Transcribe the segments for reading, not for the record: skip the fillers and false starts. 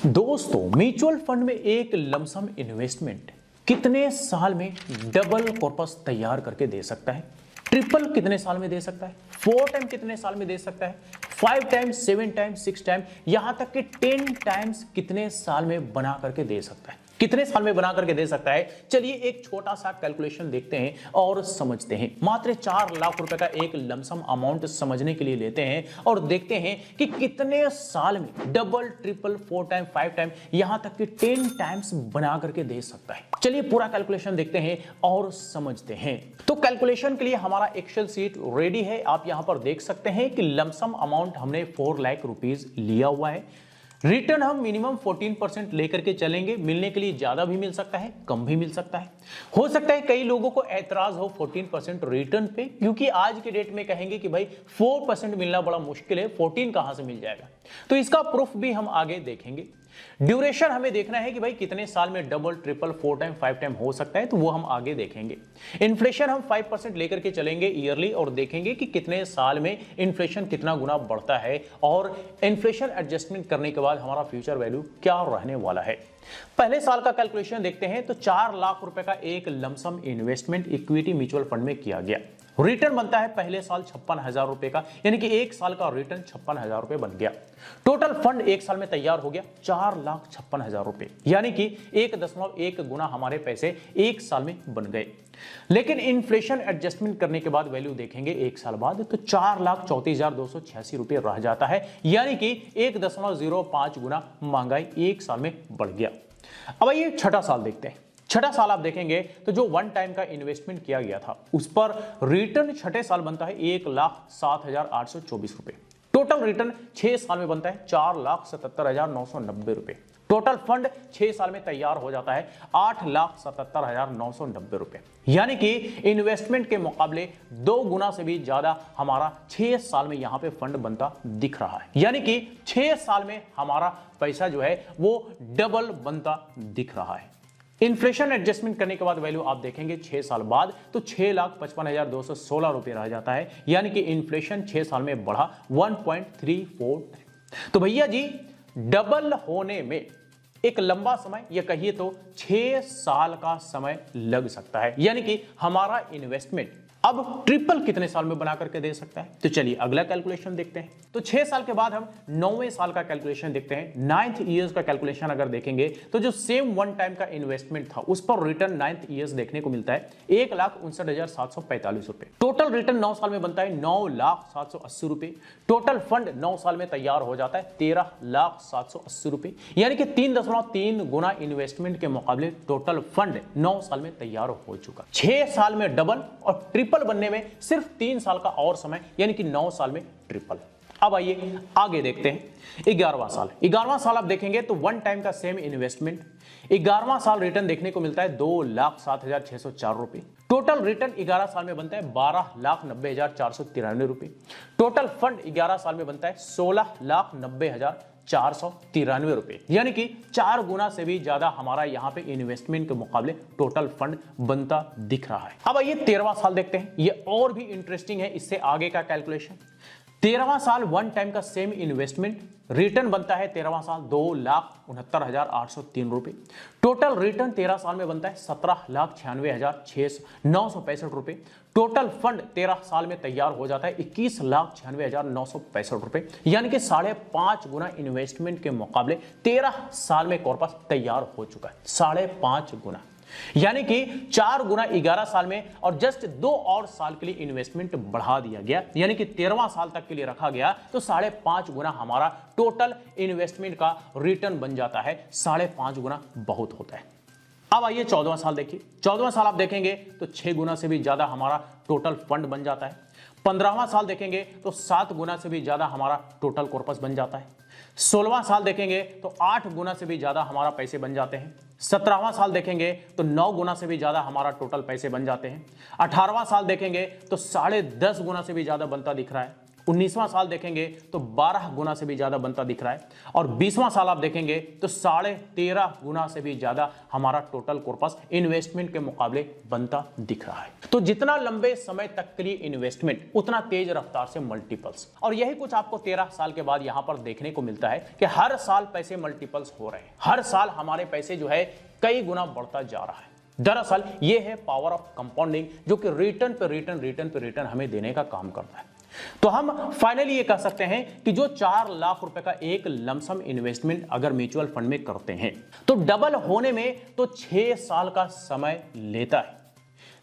दोस्तों, mutual fund में एक लमसम इन्वेस्टमेंट कितने साल में डबल कॉर्पस तैयार करके दे सकता है? ट्रिपल कितने साल में दे सकता है? 4 टाइम कितने साल में दे सकता है? 5 टाइम, 7 टाइम, 6 टाइम, यहां तक कि 10 टाइम्स कितने साल में बना करके दे सकता है? कितने साल में बना करके दे सकता है? चलिए एक छोटा सा कैलकुलेशन देखते हैं और समझते हैं। मात्र 4 लाख रुपए का एक लमसम अमाउंट समझने के लिए लेते हैं और देखते हैं कि कितने साल में डबल, ट्रिपल, 4 टाइम, 5 टाइम, यहां तक कि 10 टाइम्स बना करके दे सकता है। चलिए पूरा कैलकुलेशन देखते हैं और समझते हैं। तो कैलकुलेशन के लिए हमारा एक्सेल सीट रेडी है। आप यहां पर देख सकते हैं कि लमसम अमाउंट हमने 4 लाख रुपीज लिया हुआ है। रिटर्न हम मिनिमम 14% लेकर के चलेंगे। मिलने के लिए ज्यादा भी मिल सकता है, कम भी मिल सकता है। हो सकता है कई लोगों को ऐतराज हो 14% रिटर्न पे, क्योंकि आज के डेट में कहेंगे कि भाई 4% मिलना बड़ा मुश्किल है, 14 कहां से मिल जाएगा। तो इसका प्रूफ भी हम आगे देखेंगे। ड्यूरेशन हमें देखना है कि भाई कितने साल में डबल, ट्रिपल, 4 टाइम, 5 टाइम हो सकता है, तो वो हम आगे देखेंगे। इन्फ्लेशन हम 5% लेकर के चलेंगे ईयरली और देखेंगे कि कितने साल में इन्फ्लेशन कितना गुना बढ़ता है और इन्फ्लेशन एडजस्टमेंट करने के बाद हमारा फ्यूचर वैल्यू क्या रहने वाला है। पहले साल का कैलकुलेशन देखते हैं तो 4 लाख रुपए का एक lump sum investment equity mutual fund में किया गया। रिटर्न बनता है पहले साल 56,000 रुपए का, यानी कि एक साल का रिटर्न 56,000 रुपए बन गया। टोटल फंड एक साल में तैयार हो गया 4,56,000 रुपए, यानी कि 1.1 गुना हमारे पैसे एक साल में बन गए। लेकिन इन्फ्लेशन एडजस्टमेंट करने के बाद वैल्यू देखेंगे एक साल बाद तो 4,34,286 रुपए रह जाता है, यानी कि 1.05 गुना महंगाई एक साल में बढ़ गया। अब ये छठा साल देखते हैं। छठा साल आप देखेंगे तो जो 1 टाइम का इन्वेस्टमेंट किया गया था उस पर रिटर्न छठे साल बनता है 1,07,824 रुपए। टोटल रिटर्न 6 साल में बनता है 4,77,990 रुपए। टोटल फंड 6 साल में तैयार हो जाता है 8,77,990 रुपए, यानी कि इन्वेस्टमेंट के मुकाबले 2 गुना से भी ज्यादा हमारा 6 साल में यहां पे फंड बनता दिख रहा है। यानी कि 6 साल में हमारा पैसा जो है वो डबल बनता दिख रहा है। इन्फ्लेशन एडजस्टमेंट करने के बाद वैल्यू आप देखेंगे 6 साल बाद तो 6,55,216 रुपए रह जाता है, यानी कि इन्फ्लेशन 6 साल में बढ़ा 1.34। तो भैया जी, डबल होने में एक लंबा समय या कहिए तो 6 साल का समय लग सकता है, यानी कि हमारा इन्वेस्टमेंट अब ट्रिपल कितने साल में बना करके दे सकता है। तो चलिए अगला कैलकुलेशन देखते हैं। तो 6 साल के बाद हम 9वें साल का कैलकुलेशन देखते हैं। 9th ईयर्स का कैलकुलेशन अगर देखेंगे तो जो सेम 1 टाइम का इन्वेस्टमेंट था उस पर रिटर्न 9th ईयर्स देखने को मिलता है 1,59,745 रुपए। टोटल रिटर्न 9 साल में बनता है 9,780 रुपए। टोटल फंड 9 साल में तैयार हो जाता है 13,780 रुपए, यानी कि 3.3 गुना इन्वेस्टमेंट के मुकाबले टोटल फंड 9 साल में तैयार हो चुका। 6 साल में डबल और ट्रिपल बनने में सिर्फ 3 साल का और समय, यानी कि 9 साल में ट्रिपल। अब आइए आगे देखते हैं 11वां साल। 11वां साल आप देखेंगे तो 1 टाइम का सेम इन्वेस्टमेंट 11वां साल रिटर्न देखने को मिलता है 2,07,604 रुपए। टोटल रिटर्न 11 साल में बनता है 12,90,493 रुपए। टोटल फंड 11 साल में बनता है 16,90,493 रुपए, यानी कि 4 गुना से भी ज्यादा हमारा यहां पे इन्वेस्टमेंट के मुकाबले टोटल फंड बनता दिख रहा है। अब आइए 13वां साल देखते हैं। ये और भी इंटरेस्टिंग है इससे आगे का कैलकुलेशन। 13वां साल 1 टाइम का सेम इन्वेस्टमेंट रिटर्न बनता है 13वां साल 2,69,803 रुपए। टोटल रिटर्न 13 साल में बनता है 17,96,965 रुपए। टोटल फंड 13 साल में तैयार हो जाता है 21,96,965 रुपए, यानी कि 5.5 गुना इन्वेस्टमेंट के मुकाबले 13 साल में कॉर्पस तैयार हो चुका है। 5.5 गुना, यानी कि 4 गुना 11 साल में और जस्ट 2 और साल के लिए इन्वेस्टमेंट बढ़ा दिया गया, यानी कि 13वां साल तक के लिए रखा गया तो 5.5 गुना हमारा टोटल इन्वेस्टमेंट का रिटर्न बन जाता है। 5.5 गुना बहुत होता है। अब आइए 14वां साल देखिए। 14वां साल आप देखेंगे तो 6 गुना से भी ज्यादा हमारा टोटल फंड बन जाता है। 15वां साल देखेंगे तो 7 गुना से भी ज्यादा हमारा टोटल कॉर्पस बन जाता है। 16वां साल देखेंगे तो 8 गुना से भी ज्यादा हमारा पैसे बन जाते हैं। 17वां साल देखेंगे तो 9 गुना से भी ज्यादा हमारा टोटल पैसे बन जाते हैं। 18वां साल देखेंगे तो 10.5 गुना से भी ज्यादा बनता दिख रहा है। 19वां साल देखेंगे तो 12 गुना से भी ज्यादा बनता दिख रहा है, और 20वां साल आप देखेंगे तो 13.5 गुना से भी ज्यादा हमारा टोटल कॉर्पस इन्वेस्टमेंट के मुकाबले बनता दिख रहा है। तो जितना लंबे समय तक के लिए इन्वेस्टमेंट, उतना तेज रफ्तार से मल्टीपल्स। और यही कुछ आपको 13 साल के बाद यहां पर देखने को मिलता है कि हर साल पैसे मल्टीपल्स हो रहे हैं, हर साल हमारे पैसे जो है कई गुना बढ़ता जा रहा है। दरअसल ये है पावर ऑफ कंपाउंडिंग, जो कि रिटर्न पे रिटर्न हमें देने का काम करता है। तो हम फाइनली ये कह सकते हैं कि जो 4 लाख रुपए का एक लमसम इन्वेस्टमेंट अगर म्यूचुअल फंड में करते हैं तो डबल होने में तो 6 साल का समय लेता है,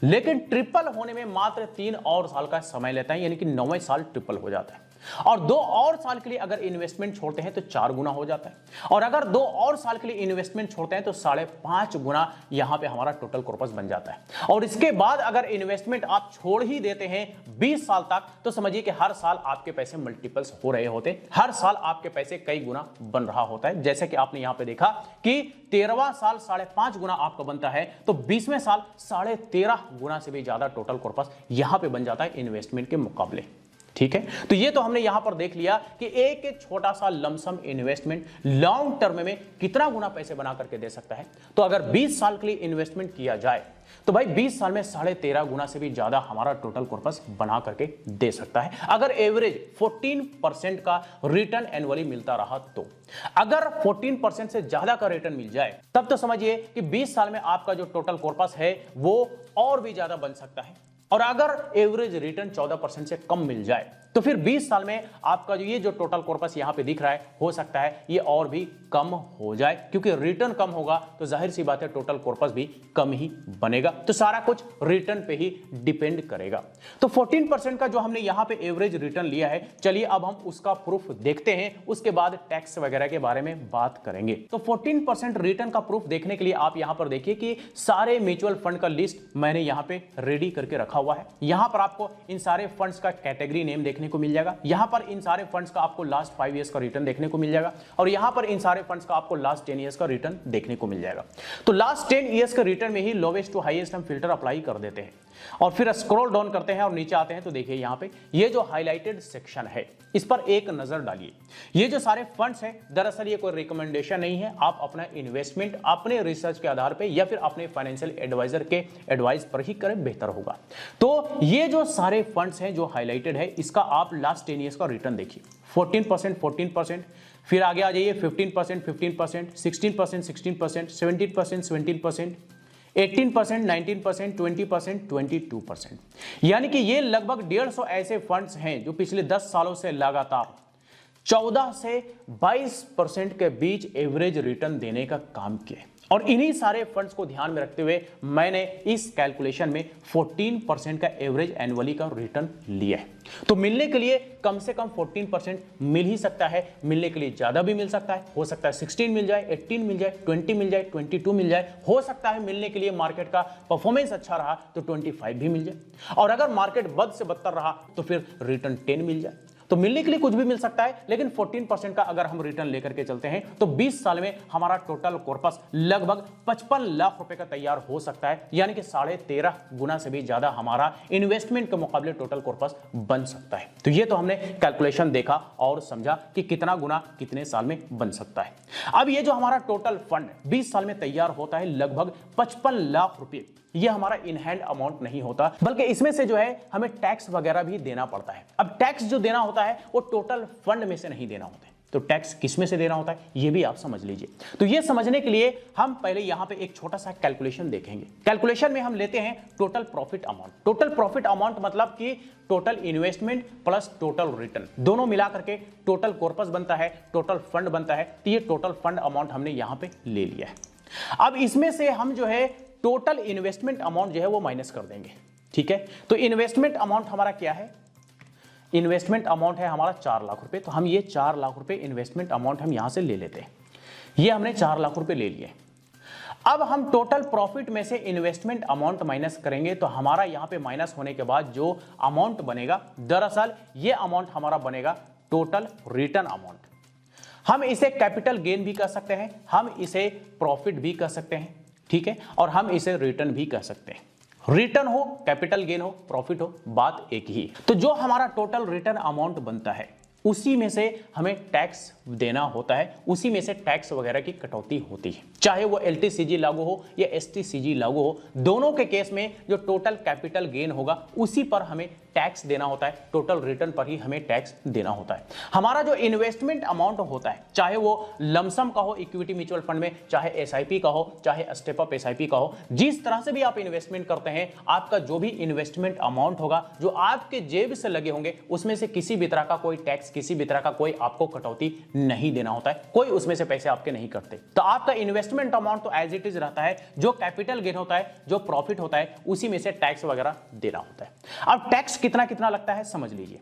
लेकिन ट्रिपल होने में मात्र 3 और साल का समय लेता है, यानी कि 9वें साल ट्रिपल हो जाता है। और 2 और साल के लिए अगर इन्वेस्टमेंट छोड़ते हैं तो 4 गुना हो जाता है, और अगर 2 और साल के लिए इन्वेस्टमेंट छोड़ते हैं तो 5.5 गुना यहां पे हमारा टोटल कॉर्पस बन जाता है। और इसके बाद अगर इन्वेस्टमेंट आप छोड़ ही देते हैं 20 साल तक, तो समझिए कि हर साल आपके पैसे मल्टीपल्स हो रहे होते, हर साल आपके पैसे कई गुना बन रहा होता है। जैसे कि आपने यहां पे देखा कि 13वां साल 5.5 गुना आपका बनता है, तो 20वें साल 13.5 गुना से भी ज्यादा टोटल कॉर्पस यहां पे बन जाता है इन्वेस्टमेंट के मुकाबले। ठीक है, तो ये तो हमने यहां पर देख लिया कि एक छोटा सा लमसम इन्वेस्टमेंट लॉन्ग टर्म में कितना गुना पैसे बना करके दे सकता है। तो अगर 20 साल के लिए इन्वेस्टमेंट किया जाए तो भाई 20 साल में 13.5 गुना से भी ज्यादा हमारा टोटल कॉर्पस बना करके दे सकता है, अगर एवरेज 14% का रिटर्न एनुअली मिलता रहा तो। अगर 14% से ज्यादा का रिटर्न मिल जाए तब तो समझिए कि 20 साल में आपका जो टोटल कॉर्पस है वो और भी ज्यादा बन सकता है। और अगर एवरेज रिटर्न 14% से कम मिल जाए तो फिर 20 साल में आपका ये जो टोटल कॉर्पस यहां पे दिख रहा है, हो सकता है ये और भी कम हो जाए, क्योंकि रिटर्न कम होगा तो जाहिर सी बात है टोटल कॉर्पस भी कम ही बनेगा। तो सारा कुछ रिटर्न पे ही डिपेंड करेगा। तो 14% का जो हमने यहां पे एवरेज रिटर्न लिया है, चलिए अब हम उसका प्रूफ देखते हैं, उसके बाद टैक्स वगैरह के बारे में बात करेंगे। तो 14% रिटर्न का प्रूफ देखने के लिए आप यहां पर देखिए कि सारे म्यूचुअल फंड का लिस्ट मैंने यहां पे रेडी करके रखा हुआ है। यहां पर आपको इन सारे फंड्स का कैटेगरी नेम देखने को मिल जाएगा, यहां पर इन सारे फंड्स का आपको लास्ट 5 इयर्स का रिटर्न देखने को मिल जाएगा, और यहां पर इन सारे फंड्स का आपको लास्ट 10 इयर्स का रिटर्न देखने को मिल जाएगा। तो लास्ट 10 इयर्स का रिटर्न में ही लोवेस्ट टू हाईएस्ट हम फिल्टर अप्लाई कर देते हैं, और फिर स्क्रॉल डाउन करते हैं और नीचे आते हैं तो देखिए यहां पे ये जो हाईलाइटेड सेक्शन है इस पर एक नजर डालिए। ये जो सारे फंड्स हैं, दरअसल ये कोई रिकमेंडेशन नहीं है, आप अपना इन्वेस्टमेंट अपने रिसर्च के आधार पे या फिर अपने फाइनेंशियल एडवाइजर के एडवाइस पर ही करें, बेहतर होगा। तो ये जो सारे फंड्स हैं जो हाईलाइटेड है, इसका आप लास्ट 10 इयर्स का रिटर्न देखिए। 14%, फिर आगे आ जाइए 15%, 16%, 17%, 17%, 18%, 19%, 20%, 22%। यानी कि ये लगभग 150 ऐसे फंड्स हैं जो पिछले 10 सालों से लगातार 14 से 22% के बीच एवरेज रिटर्न देने का काम किए। और इन्हीं सारे फंड्स को ध्यान में रखते हुए मैंने इस कैलकुलेशन में 14% का एवरेज एनुअली का रिटर्न लिया है। तो मिलने के लिए कम से कम 14% मिल ही सकता है, मिलने के लिए ज्यादा भी मिल सकता है, हो सकता है 16 मिल जाए, 18 मिल जाए, 20 मिल जाए, 22 मिल जाए, हो सकता है मिलने के लिए मार्केट का परफॉर्मेंस अच्छा रहा तो 25 भी मिल जाए, और अगर मार्केट बद से बदतर रहा तो फिर रिटर्न 10 मिल जाए। तो मिलने के लिए कुछ भी मिल सकता है, लेकिन 14% का अगर हम रिटर्न लेकर के चलते हैं तो 20 साल में हमारा टोटल कॉर्पस लगभग 55 लाख रुपए का तैयार हो सकता है, यानी कि 13.5 गुना से भी ज्यादा हमारा इन्वेस्टमेंट के मुकाबले टोटल कॉर्पस बन सकता है। तो ये तो हमने कैलकुलेशन देखा और समझा कि कितना गुना कितने साल में बन सकता है। अब ये जो हमारा टोटल फंड 20 साल में तैयार होता है लगभग 55 लाख रुपए, ये हमारा इन हैंड अमाउंट नहीं होता, बल्कि इसमें से जो है हमें टैक्स वगैरह भी देना पड़ता है। अब टैक्स जो देना होता है वो टोटल फंड में से नहीं देना होता है, तो टैक्स किस में से देना होता है ये भी आप समझ लीजिए। तो ये समझने के लिए हम पहले यहां पे एक छोटा सा कैलकुलेशन देखेंगे। कैलकुलेशन में हम लेते हैं total profit amount. Total profit amount मतलब कि total investment plus total return दोनों मिला करके टोटल कॉर्पस बनता है, टोटल फंड बनता है। तो ये टोटल फंड अमाउंट हमने यहां पे ले लिया है। अब इसमें से हम जो है टोटल इन्वेस्टमेंट अमाउंट जो है वो माइनस कर देंगे। ठीक है, तो इन्वेस्टमेंट अमाउंट हमारा क्या है? इन्वेस्टमेंट अमाउंट है हमारा 4 लाख रुपए। तो हम ये 4 लाख रुपए इन्वेस्टमेंट अमाउंट हम यहां से ले लेते हैं। ये हमने 4 लाख रुपए ले लिए। अब हम टोटल प्रॉफिट में से इन्वेस्टमेंट अमाउंट माइनस करेंगे, तो हमारा यहां पे माइनस होने के बाद जो अमाउंट बनेगा, दरअसल ये अमाउंट हमारा बनेगा टोटल रिटर्न अमाउंट। हम इसे कैपिटल गेन भी कह सकते हैं, हम इसे प्रॉफिट भी कह सकते हैं, ठीक है, और हम इसे रिटर्न भी कह सकते हैं। रिटर्न हो, कैपिटल गेन हो, प्रॉफिट हो, बात एक ही। तो जो हमारा टोटल रिटर्न अमाउंट बनता है उसी में से हमें टैक्स देना होता है, उसी में से टैक्स वगैरह की कटौती होती है। चाहे वो एलटीसीजी लागू हो या एसटीसीजी लागू हो, दोनों के केस में जो टोटल कैपिटल गेन होगा उसी पर हमें टैक्स देना होता है, टोटल रिटर्न पर ही हमें टैक्स देना होता है। हमारा जो इन्वेस्टमेंट अमाउंट होता है, चाहे वो लमसम का हो इक्विटी म्यूचुअल फंड में, चाहे एसआईपी का हो, चाहे स्टेप अप एसआईपी का हो, जिस तरह से भी आप इन्वेस्टमेंट करते हैं, आपका जो भी इन्वेस्टमेंट अमाउंट होगा जो आपके जेब से लगे होंगे उसमें से किसी भी तरह का कोई टैक्स, किसी भी तरह का कोई आपको कटौती नहीं देना होता है, कोई उसमें से पैसे आपके नहीं कटते। तो आपका इन्वेस्टमेंट अमाउंट तो एज इट इज रहता है, जो कैपिटल गेन होता है, जो प्रॉफिट होता है, उसी में से टैक्स वगैरह देना होता है। अब टैक्स कितना कितना लगता है समझ लीजिए।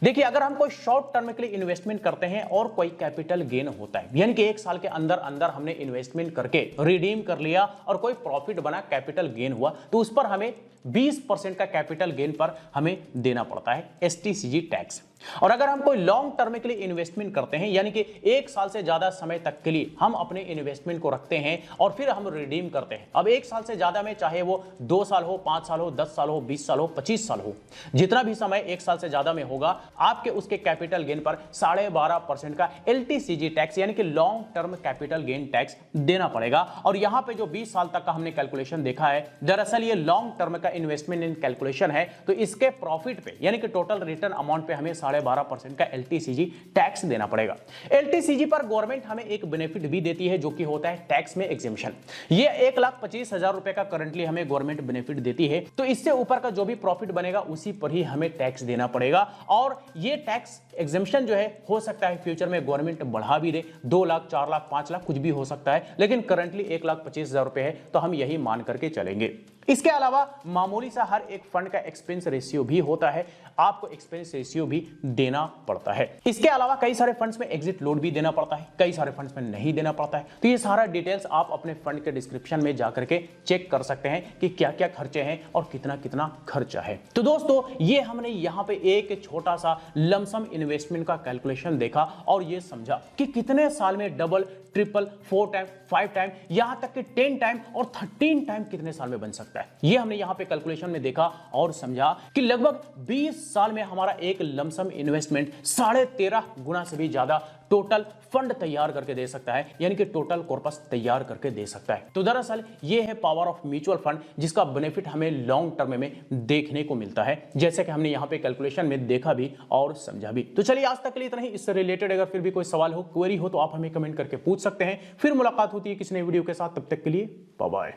देखिए, अगर हम कोई शॉर्ट टर्म के लिए इन्वेस्टमेंट करते हैं और कोई कैपिटल गेन होता है, यानी कि एक साल के अंदर अंदर हमने इन्वेस्टमेंट करके रिडीम कर लिया और कोई प्रॉफिट बना, कैपिटल गेन हुआ, तो उस पर हमें 20% का कैपिटल गेन पर हमें देना पड़ता है एसटीसीजी टैक्स। और अगर हम कोई लॉन्ग टर्म के लिए इन्वेस्टमेंट करते हैं, यानी कि एक साल से ज्यादा समय तक के लिए हम अपने इन्वेस्टमेंट को रखते हैं और फिर हम रिडीम करते हैं, अब एक साल से ज्यादा में चाहे वो 2 साल हो, 5 साल हो, 10 साल हो, 20 साल हो, 25 साल हो, जितना भी समय एक साल से ज्यादा में होगा, आपके उसके कैपिटल गेन पर 12.5% का एलटीसीजी टैक्स यानी कि long term capital gain tax देना पड़ेगा। और यहां पे जो 20 साल तक का हमने कैलकुलेशन देखा है, दरअसल ये लॉन्ग टर्म का इन्वेस्टमेंट इन कैलकुलेशन है, तो इसके प्रॉफिट पे यानी कि टोटल रिटर्न अमाउंट पे हमें 12.5% का एलटीसीजी टैक्स देना पड़ेगा। एलटीसीजी पर गवर्नमेंट हमें एक बेनिफिट भी देती है जो कि होता है टैक्स में एग्जेम्पशन। ये 1,25,000 रुपए का करंटली हमें गवर्नमेंट बेनिफिट देती है, तो इससे ऊपर का जो भी प्रॉफिट बनेगा उसी पर ही हमें टैक्स देना पड़ेगा। और ये टैक्स एग्जेम्पशन जो है, हो सकता है फ्यूचर में गवर्नमेंट बढ़ा भी दे, 2 लाख, 4 लाख, 5 लाख, कुछ भी हो सकता है, लेकिन करंटली 1,25,000 रुपए है, तो हम यही मान करके चलेंगे। इसके अलावा मामूली सा हर एक फंड का एक्सपेंस रेशियो भी होता है, आपको एक्सपेंस रेशियो भी देना पड़ता है। इसके अलावा कई सारे फंड्स में एग्जिट लोड भी देना पड़ता है, कई सारे फंड्स में नहीं देना पड़ता है। तो ये सारा डिटेल्स आप अपने फंड के डिस्क्रिप्शन में जाकर के चेक कर सकते हैं कि क्या क्या खर्चे हैं और कितना कितना खर्चा है। तो दोस्तों, ये हमने यहाँ पे एक छोटा सा लमसम इन्वेस्टमेंट का कैलकुलेशन देखा और ये समझा कि कितने साल में डबल, ट्रिपल, 4 टाइम, 5 टाइम, यहां तक कि 10 टाइम और 13 टाइम कितने साल में बन सकता है। ये हमने यहां पे कैलकुलेशन में देखा और समझा कि लगभग 20 साल में हमारा एक लमसम इन्वेस्टमेंट 13.5 गुना से भी ज्यादा टोटल फंड तैयार करके दे सकता है, यानी कि टोटल कॉर्पस तैयार करके दे सकता है। तो दरअसल ये है पावर ऑफ म्यूचुअल फंड, जिसका बेनिफिट हमें लॉन्ग टर्म में देखने को मिलता है, जैसे कि हमने यहां पे कैलकुलेशन में देखा भी और समझा भी। तो चलिए, आज तक के लिए इतना ही। इससे रिलेटेड अगर फिर भी कोई सवाल हो, क्वेरी हो, तो आप हमें कमेंट करके पूछ सकते हैं। फिर मुलाकात होती है किसी नई वीडियो के साथ, तब तक के लिए बाय बाय।